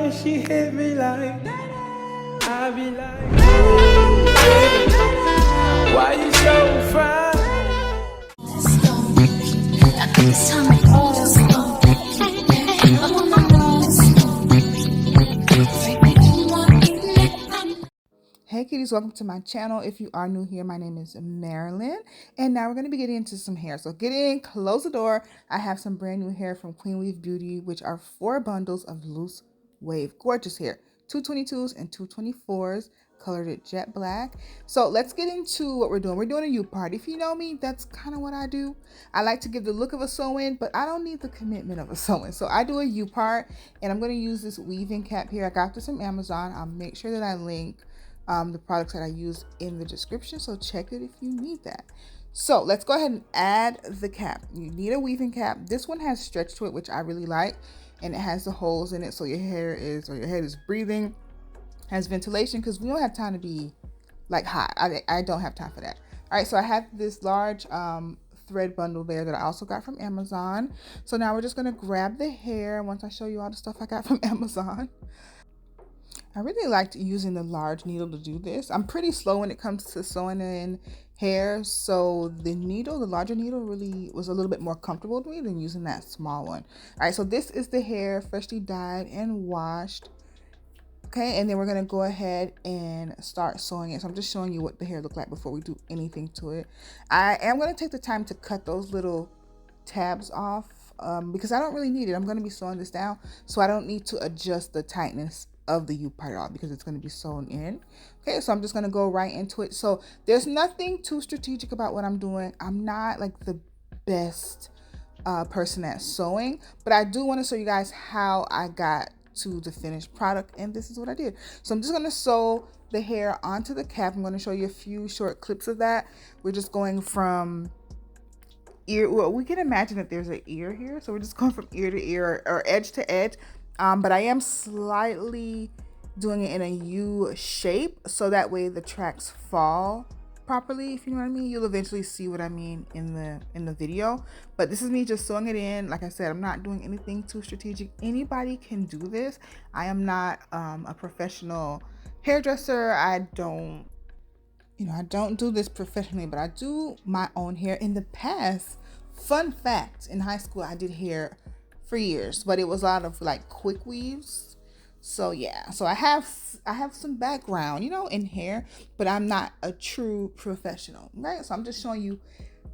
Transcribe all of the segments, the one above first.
when she hit me like I be like, why you so fine? Hey kitties, welcome to my channel. If you are new here, my name is Marilyn, and now we're going to be getting into some hair. So get in, close the door. I have some brand new hair from Queen Weave Beauty, which are 4 bundles of loose wave gorgeous hair, 222s and 224s, colored it jet black. So let's get into what we're doing. We're doing a U-part. If you know me, that's kind of what I do. I like to give the look of a sew-in, but I don't need the commitment of a sew-in. So I do a U-part, and I'm going to use this weaving cap here. I got this from Amazon. I'll make sure that I link the products that I use in the description, so check it if you need that. So let's go ahead and add the cap. You need a weaving cap. This one has stretch to it, which I really like, and it has the holes in it so your hair is, or your head is breathing, has ventilation, because we don't have time to be like hot. I don't have time for that. All right, so I have this large thread bundle there that I also got from Amazon. So now we're just gonna grab the hair once I show you all the stuff I got from Amazon. I really liked using the large needle to do this. I'm pretty slow when it comes to sewing in hair, so the larger needle really was a little bit more comfortable to me than using that small one. All right, so this is the hair, freshly dyed and washed. Okay, and then we're gonna go ahead and start sewing it. So I'm just showing you what the hair looked like before we do anything to it. I am gonna take the time to cut those little tabs off because I don't really need it. I'm gonna be sewing this down, so I don't need to adjust the tightness of the U-part at all because it's going to be sewn in. Okay, so I'm just going to go right into it. So there's nothing too strategic about what I'm doing. I'm not like the best person at sewing, but I do want to show you guys how I got to the finished product, and this is what I did. So I'm just going to sew the hair onto the cap. I'm going to show you a few short clips of that. We're just going from ear, well, we can imagine that there's an ear here, so we're just going from ear to ear or edge to edge. But I am slightly doing it in a U shape, so that way the tracks fall properly, if you know what I mean. You'll eventually see what I mean in the video, but this is me just sewing it in. Like I said, I'm not doing anything too strategic. Anybody can do this. I am not a professional hairdresser. I don't do this professionally, but I do my own hair. In the past, fun fact, in high school I did hair for years, but it was a lot of like quick weaves. So yeah, so I have some background, in hair, but I'm not a true professional, right? So I'm just showing you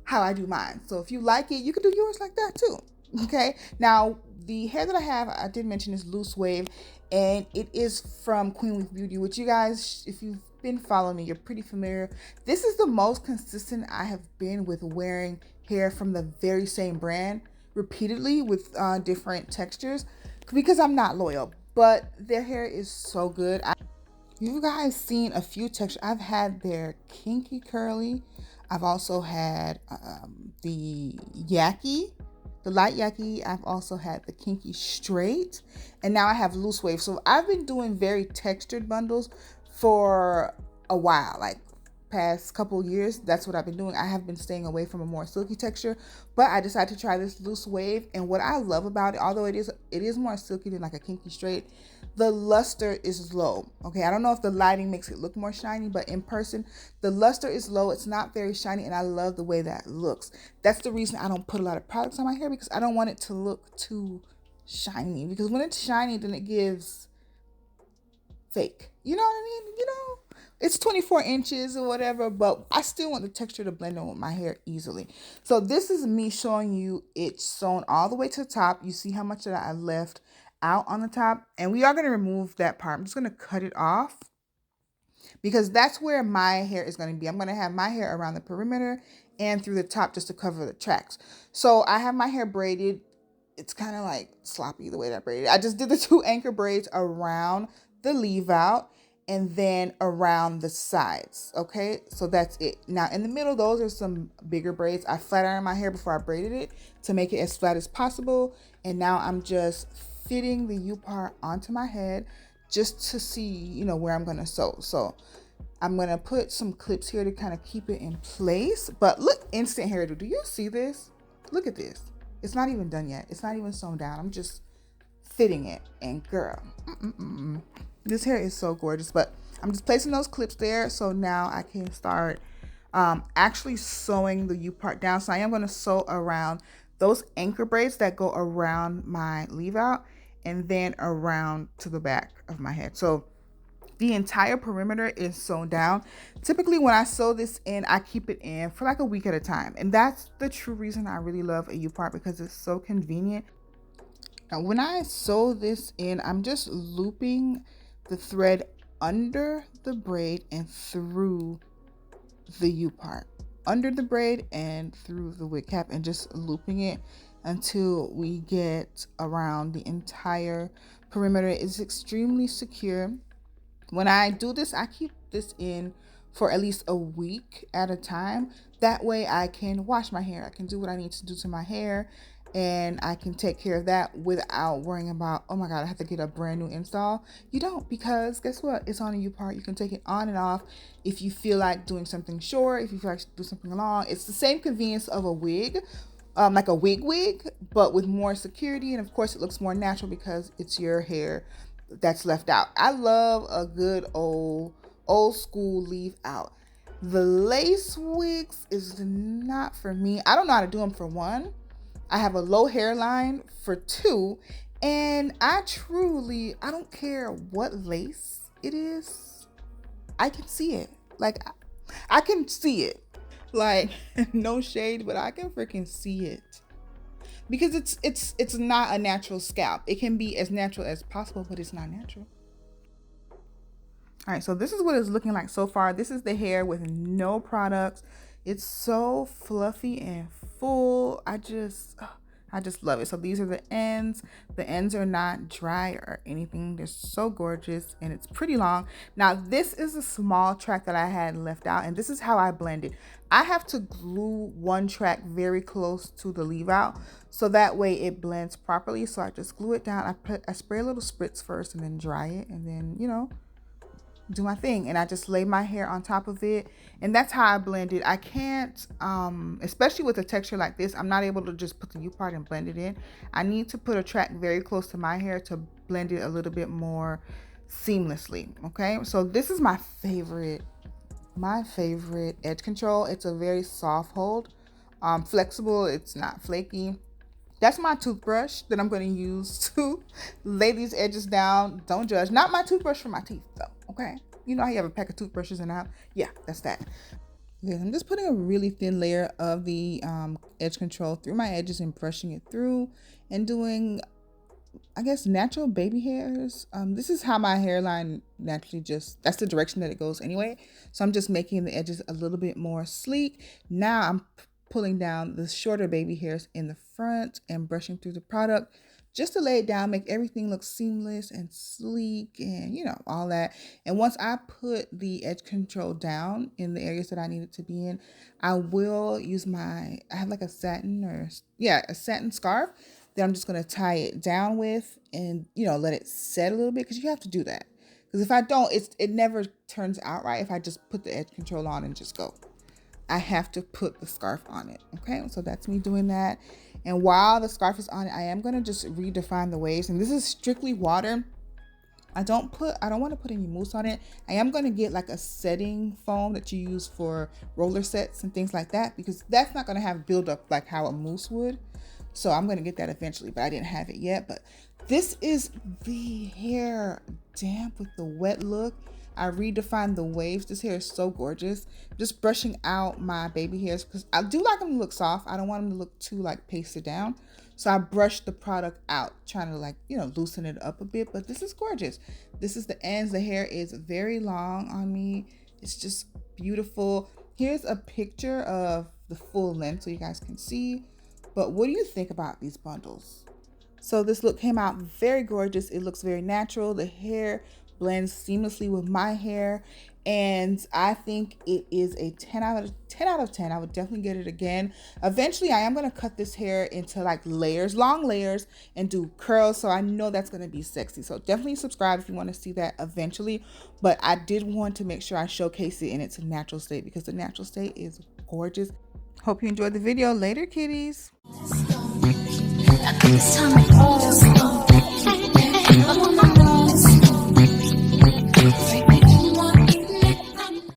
how I do mine. So if you like it, you can do yours like that too. Okay, now the hair that I have, I did mention, is loose wave, and it is from Queen Weave Beauty, which you guys, if you've been following me, you're pretty familiar. This is the most consistent I have been with wearing hair from the very same brand repeatedly with different textures, because I'm not loyal, but their hair is so good. You guys seen a few textures. I've had their kinky curly. I've also had the yaki, the light yaki. I've also had the kinky straight, and now I have loose wave. So I've been doing very textured bundles for a while, like past couple years. That's what I've been doing. I have been staying away from a more silky texture, but I decided to try this loose wave, and what I love about it, although it is more silky than like a kinky straight, the luster is low. Okay, I don't know if the lighting makes it look more shiny, but in person the luster is low. It's not very shiny, and I love the way that looks. That's the reason I don't put a lot of products on my hair, because I don't want it to look too shiny, because when it's shiny then it gives fake, you know what I mean? It's 24 inches or whatever, but I still want the texture to blend in with my hair easily. So this is me showing you it sewn all the way to the top. You see how much that I left out on the top, and we are going to remove that part. I'm just going to cut it off, because that's where my hair is going to be. I'm going to have my hair around the perimeter and through the top just to cover the tracks. So I have my hair braided. It's kind of like sloppy the way that I braided. I just did the 2 anchor braids around the leave out and then around the sides. Okay, so that's it. Now in the middle, those are some bigger braids. I flat ironed my hair before I braided it to make it as flat as possible, and now I'm just fitting the U-part onto my head just to see where I'm gonna sew. So I'm gonna put some clips here to kind of keep it in place. But look, instant hairdo. Do you see this? Look at this. It's not even done yet. It's not even sewn down. I'm just fitting it, and girl, This hair is so gorgeous, but I'm just placing those clips there so now I can start actually sewing the U part down. So I am going to sew around those anchor braids that go around my leave out and then around to the back of my head. So the entire perimeter is sewn down. Typically when I sew this in, I keep it in for like a week at a time. And that's the true reason I really love a U part, because it's so convenient. Now, when I sew this in, I'm just looping the thread under the braid and through the U part, under the braid and through the wig cap, and just looping it until we get around the entire perimeter. It's extremely secure. When I do this, I keep this in for at least a week at a time. That way I can wash my hair. I can do what I need to do to my hair, and I can take care of that without worrying about, oh my God, I have to get a brand new install. You don't, because guess what? It's on a U part. You can take it on and off if you feel like doing something short, if you feel like do something long. It's the same convenience of a wig, like a wig, but with more security. And of course it looks more natural because it's your hair that's left out. I love a good old school leave out. The lace wigs is not for me. I don't know how to do them, for one. I have a low hairline, for two, and I don't care what lace it is. I can see it. Like, I can see it. Like, no shade, but I can freaking see it. Because it's not a natural scalp. It can be as natural as possible, but it's not natural. All right, so this is what it's looking like so far. This is the hair with no products. It's so fluffy and full. I just love it. So these are the ends. The ends are not dry or anything. They're so gorgeous, and it's pretty long. Now, this is a small track that I had left out, and this is how I blend it. I have to glue one track very close to the leave out, so that way it blends properly. So I just glue it down. I spray a little spritz first and then dry it, and then, you know, do my thing. And I just lay my hair on top of it, and that's how I blend it. I can't, especially with a texture like this, I'm not able to just put the U part and blend it in. I need to put a track very close to my hair to blend it a little bit more seamlessly. Okay, so this is my favorite edge control. It's a very soft hold, flexible, it's not flaky. That's my toothbrush that I'm going to use to lay these edges down. Don't judge. Not my toothbrush for my teeth, though. Okay. You know how you have a pack of toothbrushes in the house? Yeah, that's that. Okay, I'm just putting a really thin layer of the edge control through my edges and brushing it through and doing, I guess, natural baby hairs. This is how my hairline naturally that's the direction that it goes anyway. So I'm just making the edges a little bit more sleek. Now I'm pulling down the shorter baby hairs in the front and brushing through the product just to lay it down, make everything look seamless and sleek and, you know, all that. And once I put the edge control down in the areas that I need it to be in, I will use I have like a satin scarf that I'm just going to tie it down with and, you know, let it set a little bit, because you have to do that. Because if I don't, it never turns out right if I just put the edge control on and just go. I have to put the scarf on it. Okay, so that's me doing that. And while the scarf is on it, I am going to just redefine the waves. And this is strictly water. I don't want to put any mousse on it. I am going to get like a setting foam that you use for roller sets and things like that, because that's not going to have buildup like how a mousse would. So I'm going to get that eventually, but I didn't have it yet. But this is the hair damp with the wet look. I redefined the waves. This hair is so gorgeous. Just brushing out my baby hairs because I do like them to look soft. I don't want them to look too like pasted down. So I brushed the product out, trying to like, you know, loosen it up a bit. But this is gorgeous. This is the ends. The hair is very long on me. It's just beautiful. Here's a picture of the full length so you guys can see. But what do you think about these bundles? So this look came out very gorgeous. It looks very natural. The hair blends seamlessly with my hair, and I think it is a 10 out of 10. I would definitely get it again. Eventually I am going to cut this hair into like layers, long layers, and do curls, so I know that's going to be sexy. So definitely subscribe if you want to see that eventually, but I did want to make sure I showcase it in its natural state because the natural state is gorgeous. Hope you enjoyed the video. Later, kitties.